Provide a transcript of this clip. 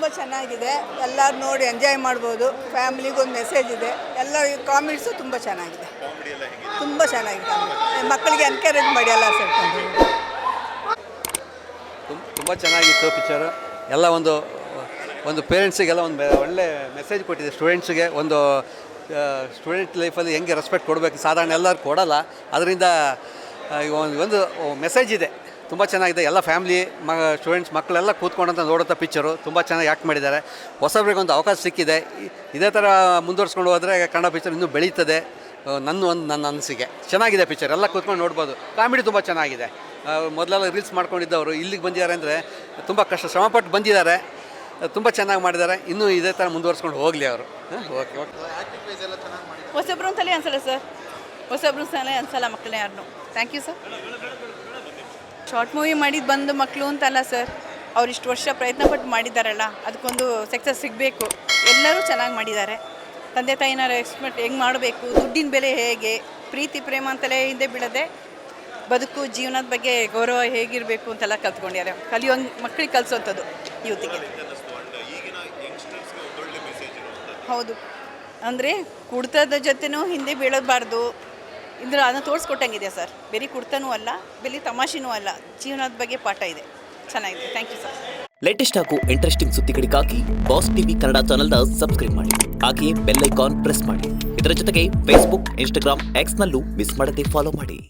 ತುಂಬ ಚೆನ್ನಾಗಿದೆ. ಎಲ್ಲರೂ ನೋಡಿ ಎಂಜಾಯ್ ಮಾಡ್ಬೋದು. ಫ್ಯಾಮಿಲಿಗೊಂದು ಮೆಸೇಜ್ ಇದೆ. ಎಲ್ಲ ಕಾಮಿಡ್ಸು ತುಂಬ ಚೆನ್ನಾಗಿದೆ. ತುಂಬ ಚೆನ್ನಾಗಿದೆ. ಮಕ್ಕಳಿಗೆ ಎನ್ಕರೇಜ್ ಮಾಡಿ ಎಲ್ಲ ಸೇರ್ಕೊಂಡು. ತುಂಬ ಚೆನ್ನಾಗಿತ್ತು ಪಿಕ್ಚರು. ಎಲ್ಲ ಒಂದು ಪೇರೆಂಟ್ಸಿಗೆಲ್ಲ ಒಂದು ಒಳ್ಳೆ ಮೆಸೇಜ್ ಕೊಟ್ಟಿದೆ. ಸ್ಟೂಡೆಂಟ್ಸಿಗೆ ಒಂದು ಸ್ಟೂಡೆಂಟ್ ಲೈಫಲ್ಲಿ ಹೆಂಗೆ ರೆಸ್ಪೆಕ್ಟ್ ಕೊಡಬೇಕು, ಸಾಧಾರಣ ಎಲ್ಲರೂ ಕೊಡೋಲ್ಲ. ಅದರಿಂದ ಒಂದು ಮೆಸೇಜ್ ಇದೆ. ತುಂಬ ಚೆನ್ನಾಗಿದೆ. ಎಲ್ಲ ಫ್ಯಾಮಿಲಿ ಸ್ಟೂಡೆಂಟ್ಸ್ ಮಕ್ಕಳೆಲ್ಲ ಕೂತ್ಕೊಂಡಂತ ನೋಡುತ್ತಾ ಪಿಕ್ಚರು ತುಂಬ ಚೆನ್ನಾಗಿ ಆ್ಯಕ್ಟ್ ಮಾಡಿದ್ದಾರೆ. ಹೊಸಬ್ರಿಗೆ ಒಂದು ಅವಕಾಶ ಸಿಕ್ಕಿದೆ. ಇದೇ ಥರ ಮುಂದುವರ್ಸ್ಕೊಂಡು ಹೋದರೆ ಕನ್ನಡ ಪಿಕ್ಚರ್ ಇನ್ನೂ ಬೆಳೀತದೆ. ನನ್ನ ಅನಿಸಿಕೆ ಚೆನ್ನಾಗಿದೆ ಪಿಕ್ಚರ್. ಎಲ್ಲ ಕೂತ್ಕೊಂಡು ನೋಡ್ಬೋದು. ಕಾಮಿಡಿ ತುಂಬ ಚೆನ್ನಾಗಿದೆ. ಮೊದಲೆಲ್ಲ ರೀಲ್ಸ್ ಮಾಡ್ಕೊಂಡಿದ್ದವರು ಇಲ್ಲಿಗೆ ಬಂದಿದ್ದಾರೆ ಅಂದರೆ ತುಂಬ ಕಷ್ಟ ಶ್ರಮಪಟ್ಟು ಬಂದಿದ್ದಾರೆ. ತುಂಬ ಚೆನ್ನಾಗಿ ಮಾಡಿದ್ದಾರೆ. ಇನ್ನೂ ಇದೇ ಥರ ಮುಂದುವರ್ಸ್ಕೊಂಡು ಹೋಗಲಿ ಅವರು. Okay okay. ಹೊಸಬ್ರು ಅಂತಲೇ ಅನ್ಸಲ್ಲ ಸರ್. ಹೊಸಬ್ರು ಅಂತಲೇ ಅನ್ಸಲ್ಲ ಮಕ್ಕಳೇ ಯಾರನ್ನು. Thank you sir. Short movie ಮಾಡಿದ್ದು ಬಂದು ಮಕ್ಕಳು ಅಂತಲ್ಲ ಸರ್. ಅವ್ರು ಇಷ್ಟು ವರ್ಷ ಪ್ರಯತ್ನಪಟ್ಟು ಮಾಡಿದ್ದಾರಲ್ಲ, ಅದಕ್ಕೊಂದು ಸಕ್ಸಸ್ ಸಿಗಬೇಕು. ಎಲ್ಲರೂ ಚೆನ್ನಾಗಿ ಮಾಡಿದ್ದಾರೆ. ತಂದೆ ತಾಯಿನ ಎಕ್ಸ್ಪೆಕ್ಟ್ ಹೆಂಗೆ ಮಾಡಬೇಕು, ದುಡ್ಡಿನ ಬೆಲೆ ಹೇಗೆ, ಪ್ರೀತಿ ಪ್ರೇಮ ಅಂತಲೇ ಹಿಂದೆ ಬಿಡದೆ ಬದುಕು ಜೀವನದ ಬಗ್ಗೆ ಗೌರವ ಹೇಗಿರಬೇಕು ಅಂತೆಲ್ಲ ಕಲ್ತ್ಕೊಂಡಿದ್ದಾರೆ. ಕಲಿಯೋಂಗೆ ಮಕ್ಕಳಿಗೆ ಕಲಿಸೋಂಥದ್ದು ಯೂತಿಗೆ. ಹೌದು, ಅಂದರೆ ಕುಡ್ತದ ಜೊತೆನೂ ಹಿಂದೆ ಬೀಳಬಾರ್ದು ಅಂದರೆ ಅದನ್ನು ತೋರಿಸ್ಕೊಟ್ಟಂಗಿದೆ ಸರ್. ಬೇರೆ ಕುಡ್ತನೂ ಅಲ್ಲ, ಬೇರೆ ತಮಾಷೆನೂ ಅಲ್ಲ, ಜೀವನದ ಬಗ್ಗೆ ಪಾಠ ಇದೆ. ಚೆನ್ನಾಗಿದೆ. Thank you sir. ಲೇಟೆಸ್ಟ್ ಹಾಗೂ ಇಂಟ್ರೆಸ್ಟಿಂಗ್ ಸುದ್ದಿಗಳಿಗಾಗಿ ಬಾಸ್ ಟಿವಿ ಕನ್ನಡ ಚಾನೆಲ್ನ ಸಬ್ಸ್ಕ್ರೈಬ್ ಮಾಡಿ. ಹಾಗೆಯೇ ಬೆಲ್ ಐಕಾನ್ ಪ್ರೆಸ್ ಮಾಡಿ. ಇದರ ಜೊತೆಗೆ ಫೇಸ್ಬುಕ್, ಇನ್ಸ್ಟಾಗ್ರಾಮ್, ಎಕ್ಸ್ನಲ್ಲೂ ಮಿಸ್ ಮಾಡದೆ ಫಾಲೋ ಮಾಡಿ.